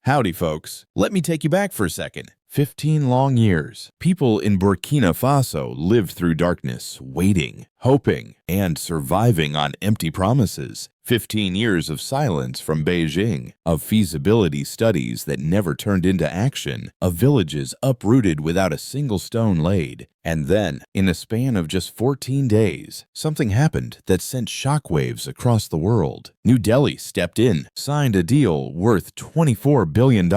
Howdy, folks. Let me take you back for a second. 15 long years. People in Burkina Faso lived through darkness, waiting, hoping, and surviving on empty promises. 15 years of silence from Beijing, of feasibility studies that never turned into action, of villages uprooted without a single stone laid. And then, in a span of just 14 days, something happened that sent shockwaves across the world. New Delhi stepped in, signed a deal worth $24 billion,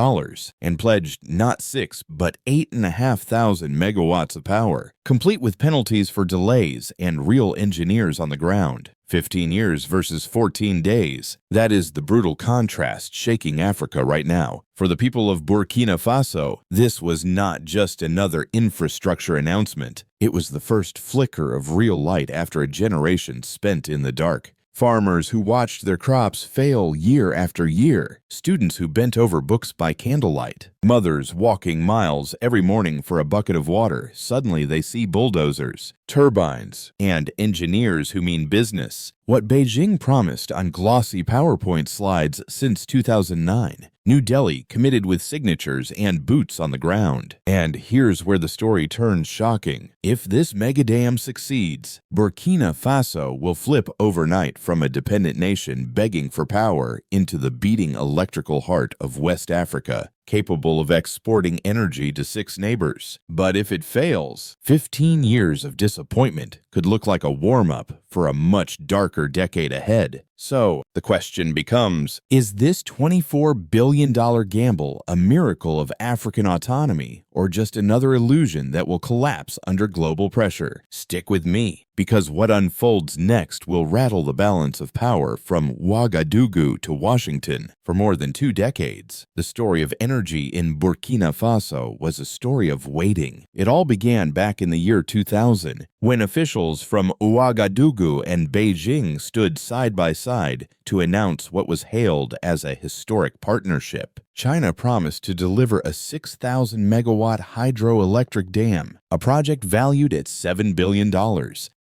and pledged not 6, but 8,500 megawatts of power, complete with penalties for delays and real engineers on the ground. 15 years versus 14 days. That is the brutal contrast shaking Africa right now. For the people of Burkina Faso, this was not just another infrastructure announcement. It was the first flicker of real light after a generation spent in the dark. Farmers who watched their crops fail year after year, students who bent over books by candlelight, mothers walking miles every morning for a bucket of water. Suddenly they see bulldozers, turbines, and engineers who mean business. What Beijing promised on glossy PowerPoint slides since 2009. New Delhi committed with signatures and boots on the ground. And here's where the story turns shocking. If this mega dam succeeds, Burkina Faso will flip overnight from a dependent nation begging for power into the beating electrical heart of West Africa, capable of exporting energy to 6 neighbors. But if it fails, 15 years of disappointment could look like a warm-up for a much darker decade ahead. So, the question becomes, is this $24 billion gamble a miracle of African autonomy, or just another illusion that will collapse under global pressure? Stick with me, because what unfolds next will rattle the balance of power from Ouagadougou to Washington. For more than 2 decades, the story of energy in Burkina Faso was a story of waiting. It all began back in the year 2000, when officials from Ouagadougou and Beijing stood side by side to announce what was hailed as a historic partnership. China promised to deliver a 6,000 megawatt hydroelectric dam, a project valued at $7 billion,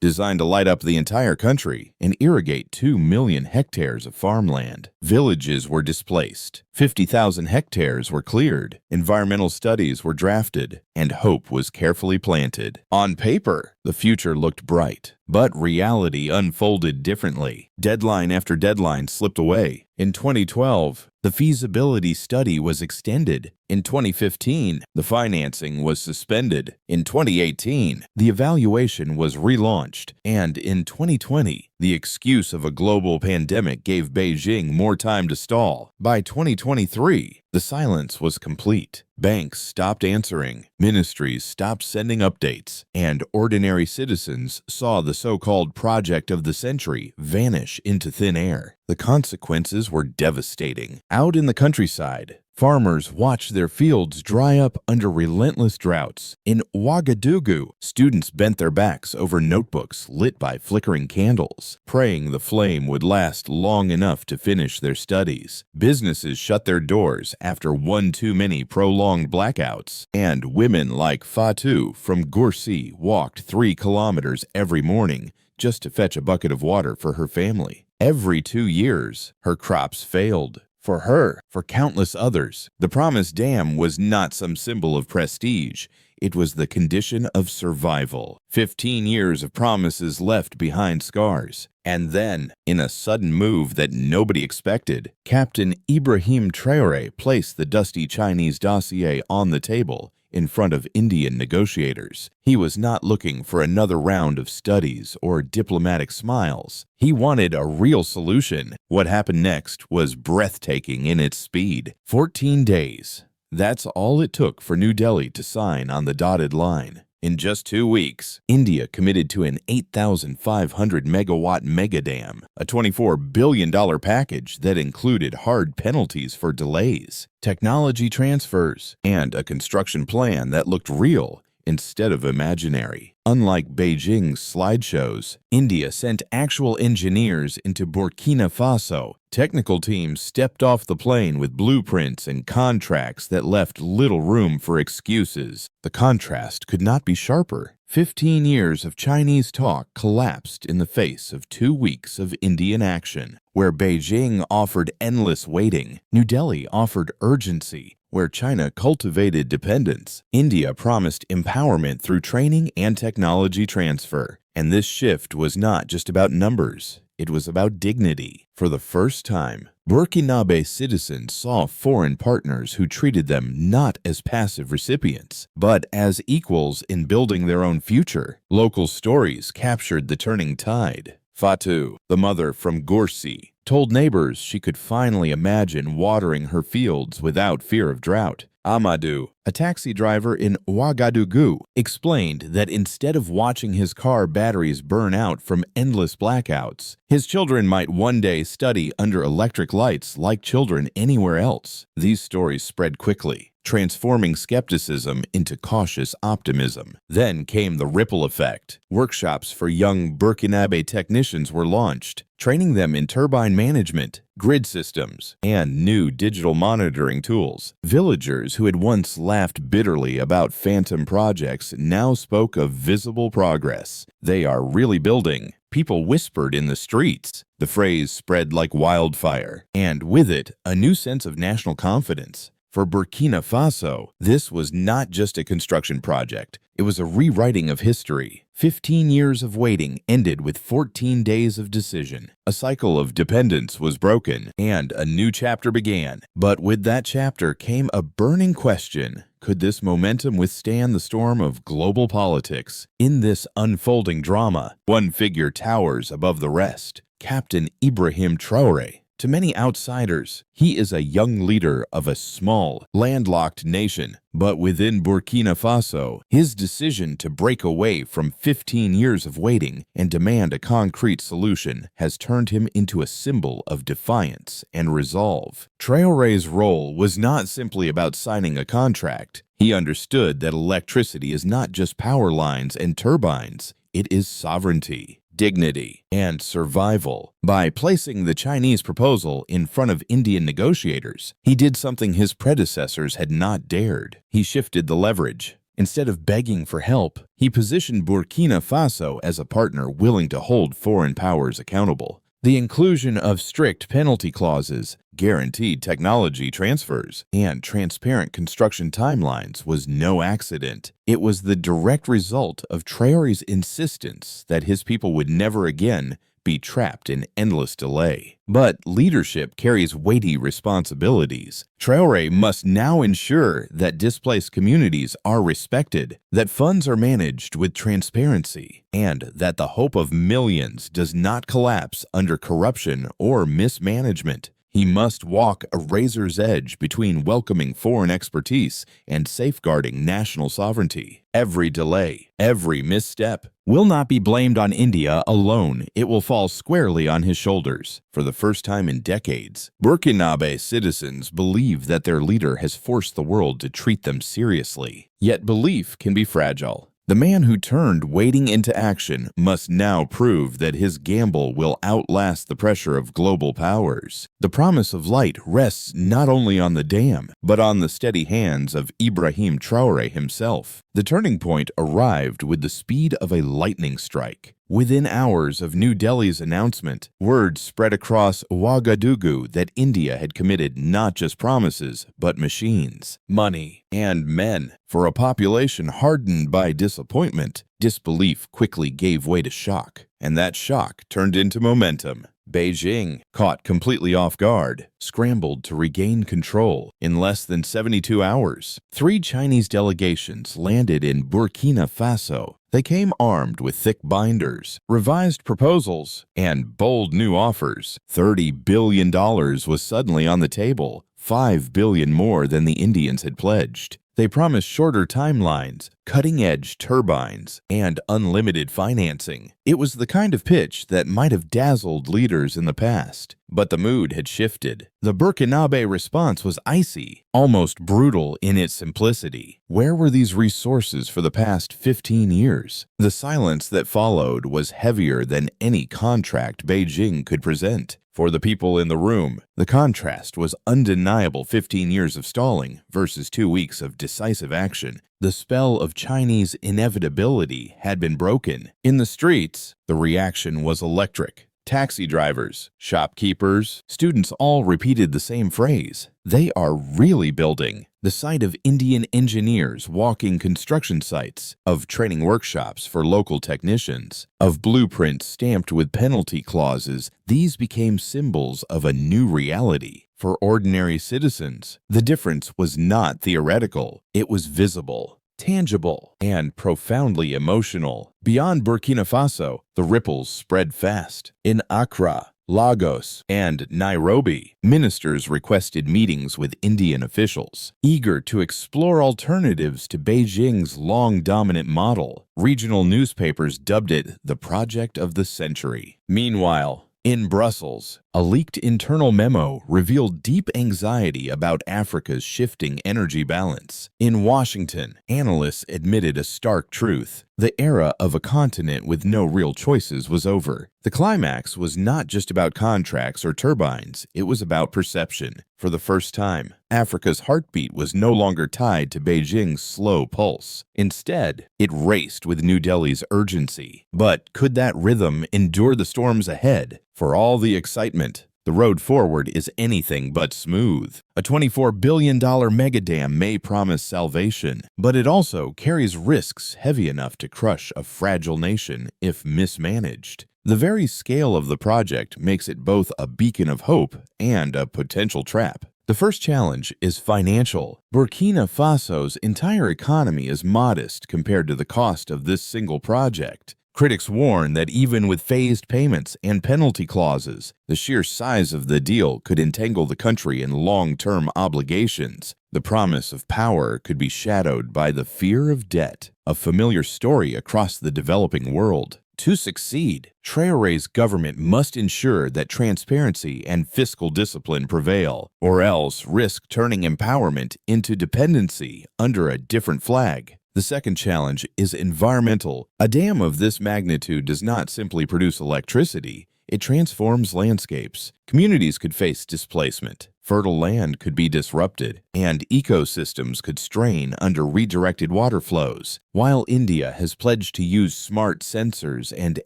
designed to light up the entire country and irrigate 2 million hectares of farmland. Villages were displaced, 50,000 hectares were cleared, environmental studies were drafted, and hope was carefully planted. On paper, the future looked bright, but reality unfolded differently. Deadline after deadline slipped away. In 2012, the feasibility study was extended. In 2015, the financing was suspended. In 2018, the evaluation was relaunched. And in 2020, the excuse of a global pandemic gave Beijing more time to stall. By 2023, the silence was complete. Banks stopped answering, ministries stopped sending updates, and ordinary citizens saw the so-called project of the century vanish into thin air. The consequences were devastating. Out in the countryside, farmers watched their fields dry up under relentless droughts. In Ouagadougou, students bent their backs over notebooks lit by flickering candles, praying the flame would last long enough to finish their studies. Businesses shut their doors after one too many prolonged blackouts, and women like Fatou from Gourcy walked 3 kilometers every morning just to fetch a bucket of water for her family. Every 2 years, her crops failed. For her, for countless others, the promised dam was not some symbol of prestige. It was the condition of survival. 15 years of promises left behind scars. And then, in a sudden move that nobody expected, Captain Ibrahim Traoré placed the dusty Chinese dossier on the table in front of Indian negotiators. He was not looking for another round of studies or diplomatic smiles. He wanted a real solution. What happened next was breathtaking in its speed. 14 days. That's all it took for New Delhi to sign on the dotted line. In just 2 weeks, India committed to an 8,500 megawatt megadam, a $24 billion package that included hard penalties for delays, technology transfers, and a construction plan that looked real instead of imaginary. Unlike Beijing's slideshows, India sent actual engineers into Burkina Faso. Technical teams stepped off the plane with blueprints and contracts that left little room for excuses. The contrast could not be sharper. 15 years of Chinese talk collapsed in the face of 2 weeks of Indian action. Where Beijing offered endless waiting, New Delhi offered urgency. Where China cultivated dependence, India promised empowerment through training and technology transfer. And this shift was not just about numbers. It was about dignity. For the first time, Burkinabe citizens saw foreign partners who treated them not as passive recipients, but as equals in building their own future. Local stories captured the turning tide. Fatou, the mother from Gorsi, told neighbors she could finally imagine watering her fields without fear of drought. Amadou, a taxi driver in Ouagadougou, explained that instead of watching his car batteries burn out from endless blackouts, his children might one day study under electric lights like children anywhere else. These stories spread quickly, transforming skepticism into cautious optimism. Then came the ripple effect. Workshops for young Burkinabe technicians were launched, training them in turbine management, grid systems, and new digital monitoring tools. Villagers who had once laughed bitterly about phantom projects now spoke of visible progress. They are really building. People whispered in the streets. The phrase spread like wildfire, and with it, a new sense of national confidence. For Burkina Faso, this was not just a construction project. It was a rewriting of history. 15 years of waiting ended with 14 days of decision. A cycle of dependence was broken, and a new chapter began. But with that chapter came a burning question. Could this momentum withstand the storm of global politics? In this unfolding drama, one figure towers above the rest: Captain Ibrahim Traoré. To many outsiders, he is a young leader of a small, landlocked nation. But within Burkina Faso, his decision to break away from 15 years of waiting and demand a concrete solution has turned him into a symbol of defiance and resolve. Traoré's role was not simply about signing a contract. He understood that electricity is not just power lines and turbines. It is sovereignty, dignity, and survival. By placing the Chinese proposal in front of Indian negotiators, he did something his predecessors had not dared. He shifted the leverage. Instead of begging for help, he positioned Burkina Faso as a partner willing to hold foreign powers accountable. The inclusion of strict penalty clauses, guaranteed technology transfers, and transparent construction timelines was no accident. It was the direct result of Traoré's insistence that his people would never again be trapped in endless delay. But leadership carries weighty responsibilities. Traoré must now ensure that displaced communities are respected, that funds are managed with transparency, and that the hope of millions does not collapse under corruption or mismanagement. He must walk a razor's edge between welcoming foreign expertise and safeguarding national sovereignty. Every delay, every misstep will not be blamed on India alone. It will fall squarely on his shoulders. For the first time in decades, Burkinabe citizens believe that their leader has forced the world to treat them seriously. Yet belief can be fragile. The man who turned waiting into action must now prove that his gamble will outlast the pressure of global powers. The promise of light rests not only on the dam, but on the steady hands of Ibrahim Traoré himself. The turning point arrived with the speed of a lightning strike. Within hours of New Delhi's announcement, word spread across Ouagadougou that India had committed not just promises, but machines, money, and men. For a population hardened by disappointment, disbelief quickly gave way to shock, and that shock turned into momentum. Beijing, caught completely off guard, scrambled to regain control. In less than 72 hours, 3 Chinese delegations landed in Burkina Faso. They came armed with thick binders, revised proposals, and bold new offers. $30 billion was suddenly on the table, $5 billion more than the Indians had pledged. They promised shorter timelines, cutting-edge turbines, and unlimited financing. It was the kind of pitch that might have dazzled leaders in the past. But the mood had shifted. The Burkinabe response was icy, almost brutal in its simplicity. Where were these resources for the past 15 years? The silence that followed was heavier than any contract Beijing could present. For the people in the room, the contrast was undeniable: 15 years of stalling versus 2 weeks of decisive action. The spell of Chinese inevitability had been broken. In the streets, the reaction was electric. Taxi drivers, shopkeepers, students all repeated the same phrase: "They are really building." The sight of Indian engineers walking construction sites, of training workshops for local technicians, of blueprints stamped with penalty clauses, these became symbols of a new reality. For ordinary citizens, the difference was not theoretical. It was visible, tangible, and profoundly emotional. Beyond Burkina Faso, the ripples spread fast. In Accra, Lagos, and Nairobi, ministers requested meetings with Indian officials, eager to explore alternatives to Beijing's long-dominant model. Regional newspapers dubbed it the project of the century. Meanwhile, in Brussels, a leaked internal memo revealed deep anxiety about Africa's shifting energy balance. In Washington, analysts admitted a stark truth: the era of a continent with no real choices was over. The climax was not just about contracts or turbines, it was about perception. For the first time, Africa's heartbeat was no longer tied to Beijing's slow pulse. Instead, it raced with New Delhi's urgency. But could that rhythm endure the storms ahead? For all the excitement, the road forward is anything but smooth. A $24 billion megadam may promise salvation, but it also carries risks heavy enough to crush a fragile nation if mismanaged. The very scale of the project makes it both a beacon of hope and a potential trap. The first challenge is financial. Burkina Faso's entire economy is modest compared to the cost of this single project. Critics warn that even with phased payments and penalty clauses, the sheer size of the deal could entangle the country in long-term obligations. The promise of power could be shadowed by the fear of debt, a familiar story across the developing world. To succeed, Traoré's government must ensure that transparency and fiscal discipline prevail, or else risk turning empowerment into dependency under a different flag. The second challenge is environmental. A dam of this magnitude does not simply produce electricity, it transforms landscapes. Communities could face displacement, fertile land could be disrupted, and ecosystems could strain under redirected water flows. While India has pledged to use smart sensors and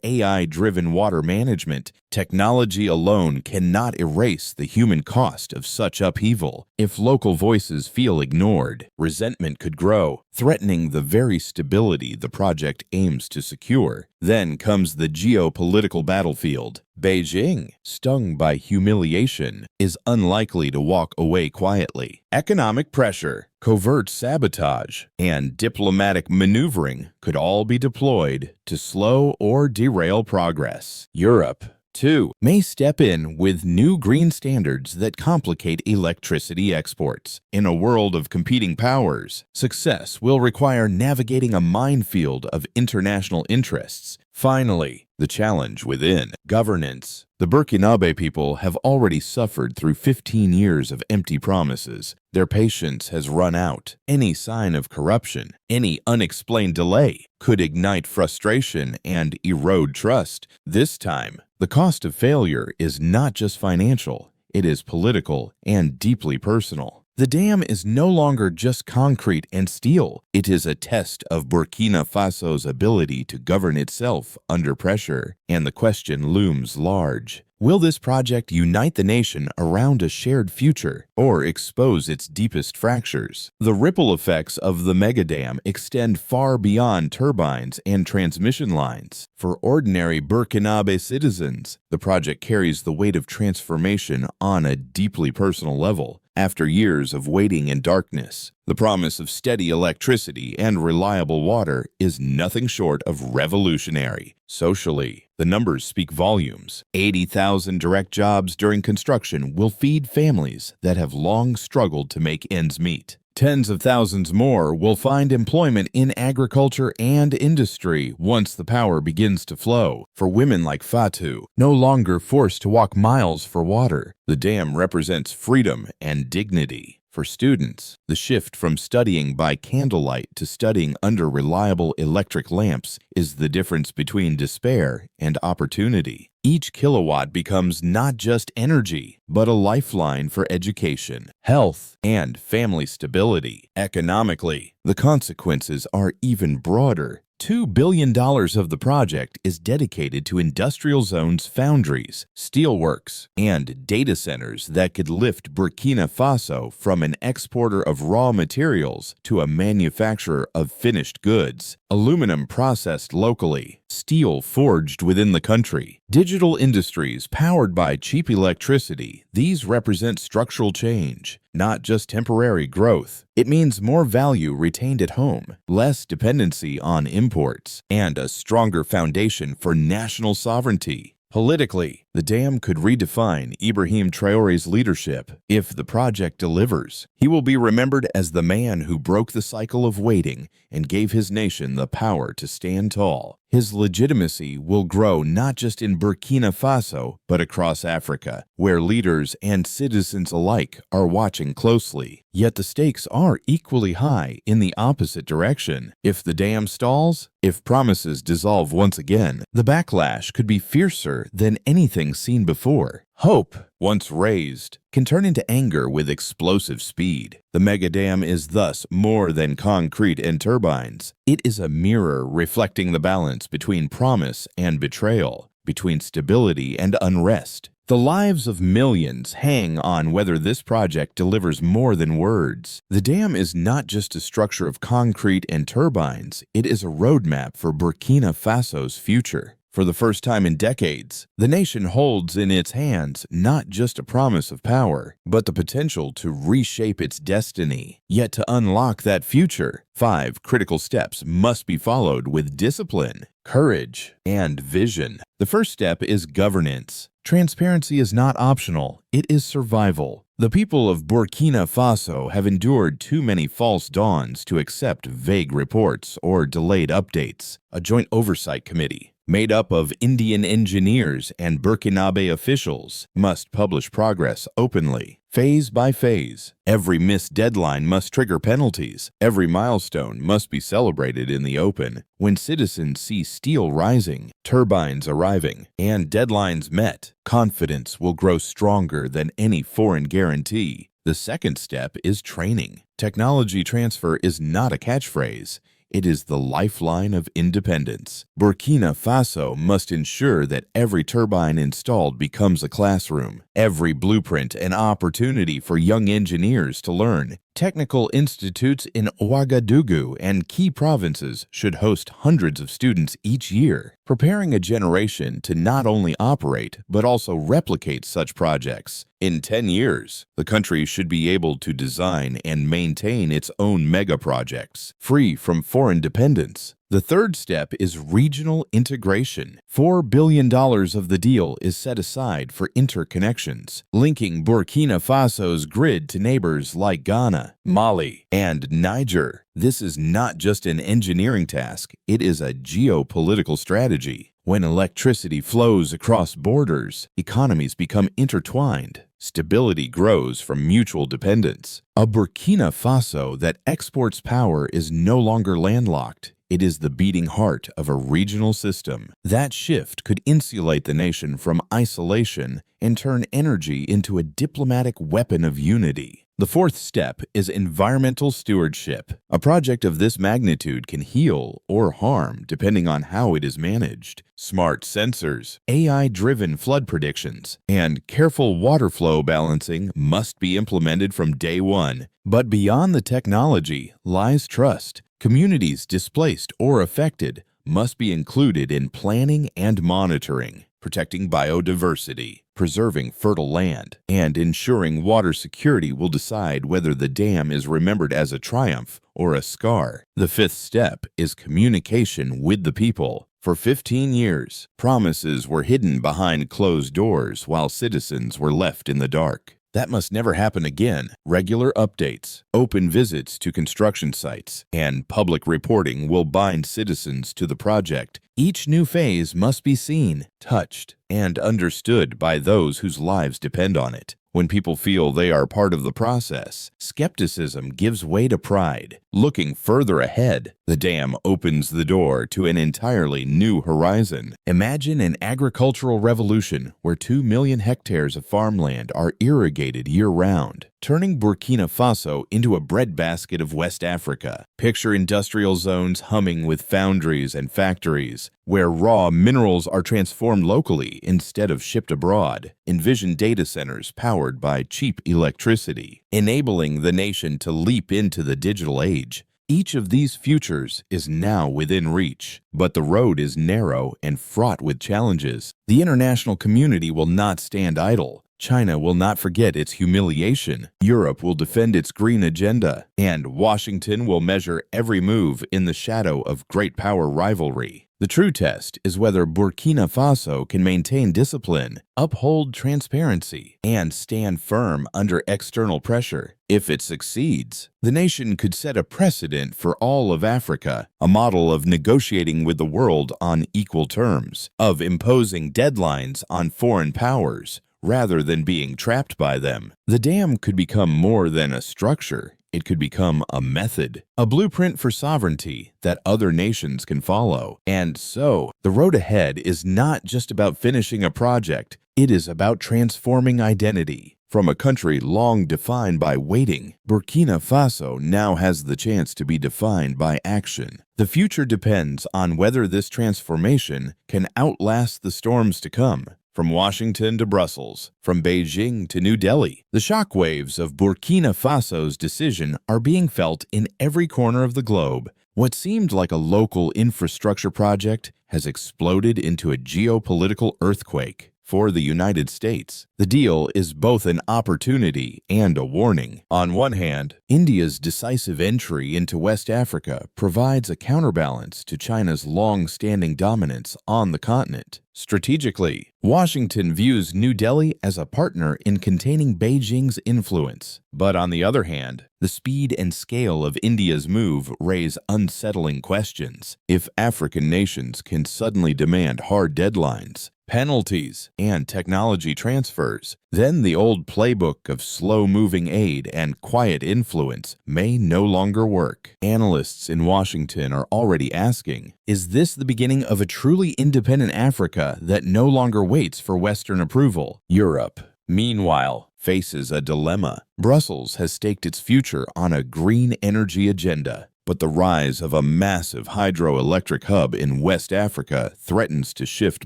AI-driven water management, technology alone cannot erase the human cost of such upheaval. If local voices feel ignored, resentment could grow, threatening the very stability the project aims to secure. Then comes the geopolitical battlefield. Beijing, stung by humiliation, is unlikely to walk away quietly. Economic pressure, covert sabotage, and diplomatic maneuvering could all be deployed to slow or derail progress. Europe, too, may step in with new green standards that complicate electricity exports. In a world of competing powers, success will require navigating a minefield of international interests. Finally, the challenge within governance. The Burkinabe people have already suffered through 15 years of empty promises. Their patience has run out. Any sign of corruption, any unexplained delay, could ignite frustration and erode trust. This time, the cost of failure is not just financial, it is political and deeply personal. The dam is no longer just concrete and steel. It is a test of Burkina Faso's ability to govern itself under pressure. And the question looms large. Will this project unite the nation around a shared future or expose its deepest fractures? The ripple effects of the megadam extend far beyond turbines and transmission lines. For ordinary Burkinabe citizens, the project carries the weight of transformation on a deeply personal level. After years of waiting in darkness, the promise of steady electricity and reliable water is nothing short of revolutionary. Socially, the numbers speak volumes. 80,000 direct jobs during construction will feed families that have long struggled to make ends meet. Tens of thousands more will find employment in agriculture and industry once the power begins to flow. For women like Fatou, no longer forced to walk miles for water, the dam represents freedom and dignity. For students, the shift from studying by candlelight to studying under reliable electric lamps is the difference between despair and opportunity. Each kilowatt becomes not just energy, but a lifeline for education, health, and family stability. Economically, the consequences are even broader. $2 billion of the project is dedicated to industrial zones, foundries, steelworks, and data centers that could lift Burkina Faso from an exporter of raw materials to a manufacturer of finished goods. Aluminum processed locally, steel forged within the country, digital industries powered by cheap electricity. These represent structural change, not just temporary growth. It means more value retained at home, less dependency on imports, and a stronger foundation for national sovereignty. Politically, the dam could redefine Ibrahim Traoré's leadership. If the project delivers, he will be remembered as the man who broke the cycle of waiting and gave his nation the power to stand tall. His legitimacy will grow not just in Burkina Faso, but across Africa, where leaders and citizens alike are watching closely. Yet the stakes are equally high in the opposite direction. If the dam stalls, if promises dissolve once again, the backlash could be fiercer than anything seen before. Hope, once raised, can turn into anger with explosive speed. The megadam is thus more than concrete and turbines. It is a mirror reflecting the balance between promise and betrayal, between stability and unrest. The lives of millions hang on whether this project delivers more than words. The dam is not just a structure of concrete and turbines, it is a roadmap for Burkina Faso's future. For the first time in decades, the nation holds in its hands not just a promise of power, but the potential to reshape its destiny. Yet to unlock that future, 5 critical steps must be followed with discipline, courage, and vision. The first step is governance. Transparency is not optional, it is survival. The people of Burkina Faso have endured too many false dawns to accept vague reports or delayed updates. A joint oversight committee, made up of Indian engineers and Burkinabe officials, must publish progress openly, phase by phase. Every missed deadline must trigger penalties. Every milestone must be celebrated in the open. When citizens see steel rising, turbines arriving, and deadlines met, confidence will grow stronger than any foreign guarantee. The second step is training. Technology transfer is not a catchphrase. It is the lifeline of independence. Burkina Faso must ensure that every turbine installed becomes a classroom, every blueprint an opportunity for young engineers to learn. Technical institutes in Ouagadougou and key provinces should host hundreds of students each year, preparing a generation to not only operate but also replicate such projects. In 10 years, the country should be able to design and maintain its own mega projects, free from foreign dependence. The third step is regional integration. $4 billion of the deal is set aside for interconnections, linking Burkina Faso's grid to neighbors like Ghana, Mali, and Niger. This is not just an engineering task, it is a geopolitical strategy. When electricity flows across borders, economies become intertwined. Stability grows from mutual dependence. A Burkina Faso that exports power is no longer landlocked. It is the beating heart of a regional system. That shift could insulate the nation from isolation and turn energy into a diplomatic weapon of unity. The fourth step is environmental stewardship. A project of this magnitude can heal or harm depending on how it is managed. Smart sensors, AI-driven flood predictions, and careful water flow balancing must be implemented from day one. But beyond the technology lies trust. Communities displaced or affected must be included in planning and monitoring, protecting biodiversity, preserving fertile land, and ensuring water security will decide whether the dam is remembered as a triumph or a scar. The fifth step is communication with the people. For 15 years, promises were hidden behind closed doors while citizens were left in the dark. That must never happen again. Regular updates, open visits to construction sites, and public reporting will bind citizens to the project. Each new phase must be seen, touched, and understood by those whose lives depend on it. When people feel they are part of the process, skepticism gives way to pride. Looking further ahead, the dam opens the door to an entirely new horizon. Imagine an agricultural revolution where 2 million hectares of farmland are irrigated year-round, turning Burkina Faso into a breadbasket of West Africa. Picture industrial zones humming with foundries and factories, where raw minerals are transformed locally instead of shipped abroad. Envision data centers powered by cheap electricity, enabling the nation to leap into the digital age. Each of these futures is now within reach, but the road is narrow and fraught with challenges. The international community will not stand idle. China will not forget its humiliation. Europe will defend its green agenda, and Washington will measure every move in the shadow of great power rivalry. The true test is whether Burkina Faso can maintain discipline, uphold transparency, and stand firm under external pressure. If it succeeds, the nation could set a precedent for all of Africa, a model of negotiating with the world on equal terms, of imposing deadlines on foreign powers, rather than being trapped by them. The dam could become more than a structure. It could become a method, a blueprint for sovereignty that other nations can follow. And so, the road ahead is not just about finishing a project, it is about transforming identity. From a country long defined by waiting, Burkina Faso now has the chance to be defined by action. The future depends on whether this transformation can outlast the storms to come. From Washington to Brussels, from Beijing to New Delhi, the shockwaves of Burkina Faso's decision are being felt in every corner of the globe. What seemed like a local infrastructure project has exploded into a geopolitical earthquake. For the United States, the deal is both an opportunity and a warning. On one hand, India's decisive entry into West Africa provides a counterbalance to China's long-standing dominance on the continent. Strategically, Washington views New Delhi as a partner in containing Beijing's influence. But on the other hand, the speed and scale of India's move raise unsettling questions. If African nations can suddenly demand hard deadlines, penalties, and technology transfers, then the old playbook of slow-moving aid and quiet influence may no longer work. Analysts in Washington are already asking, is this the beginning of a truly independent Africa that no longer waits for Western approval? Europe, meanwhile, faces a dilemma. Brussels has staked its future on a green energy agenda, but the rise of a massive hydroelectric hub in West Africa threatens to shift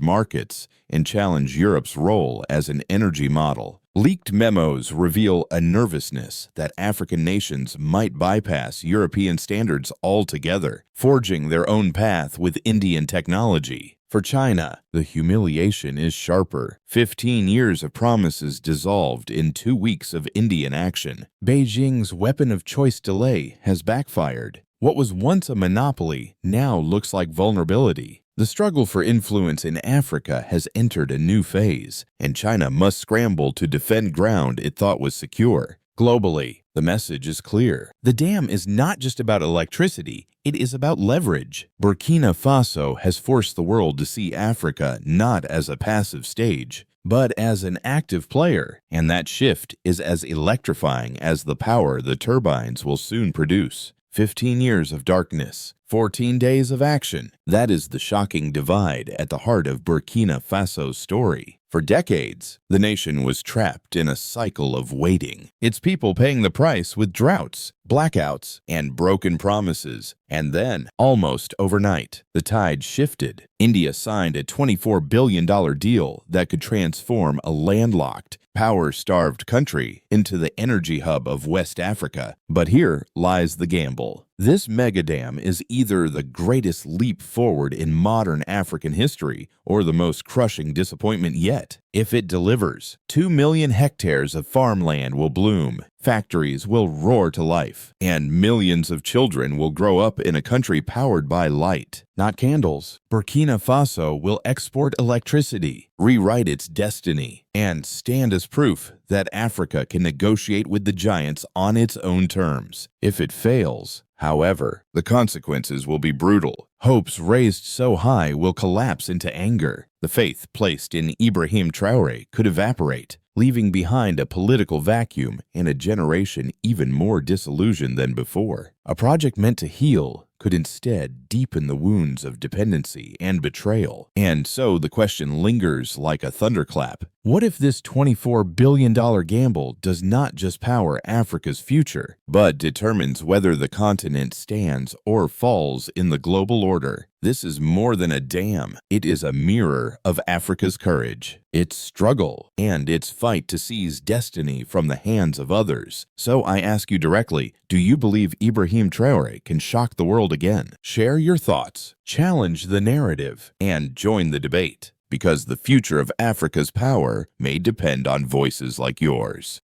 markets and challenge Europe's role as an energy model. Leaked memos reveal a nervousness that African nations might bypass European standards altogether, forging their own path with Indian technology. For China, the humiliation is sharper. 15 years of promises dissolved in 2 weeks of Indian action. Beijing's weapon of choice delay has backfired. What was once a monopoly now looks like vulnerability. The struggle for influence in Africa has entered a new phase, and China must scramble to defend ground it thought was secure. Globally, the message is clear. The dam is not just about electricity, it is about leverage. Burkina Faso has forced the world to see Africa not as a passive stage, but as an active player, and that shift is as electrifying as the power the turbines will soon produce. 15 years of darkness, 14 days of action. That is the shocking divide at the heart of Burkina Faso's story. For decades, the nation was trapped in a cycle of waiting, its people paying the price with droughts, blackouts, and broken promises. And then, almost overnight, the tide shifted. India signed a $24 billion deal that could transform a landlocked, power-starved country into the energy hub of West Africa. But here lies the gamble. This megadam is either the greatest leap forward in modern African history or the most crushing disappointment yet. If it delivers, 2 million hectares of farmland will bloom, factories will roar to life, and millions of children will grow up in a country powered by light, not candles. Burkina Faso will export electricity, rewrite its destiny, and stand as proof that Africa can negotiate with the giants on its own terms. If it fails, however, the consequences will be brutal. Hopes raised so high will collapse into anger. The faith placed in Ibrahim Traoré could evaporate. leaving behind a political vacuum and a generation even more disillusioned than before. A project meant to heal could instead deepen the wounds of dependency and betrayal. And so the question lingers like a thunderclap. What if this $24 billion gamble does not just power Africa's future, but determines whether the continent stands or falls in the global order? This is more than a dam. It is a mirror of Africa's courage, its struggle, and its fight to seize destiny from the hands of others. So I ask you directly, do you believe Ibrahim Traoré can shock the world again? Share your thoughts, challenge the narrative, and join the debate, because the future of Africa's power may depend on voices like yours.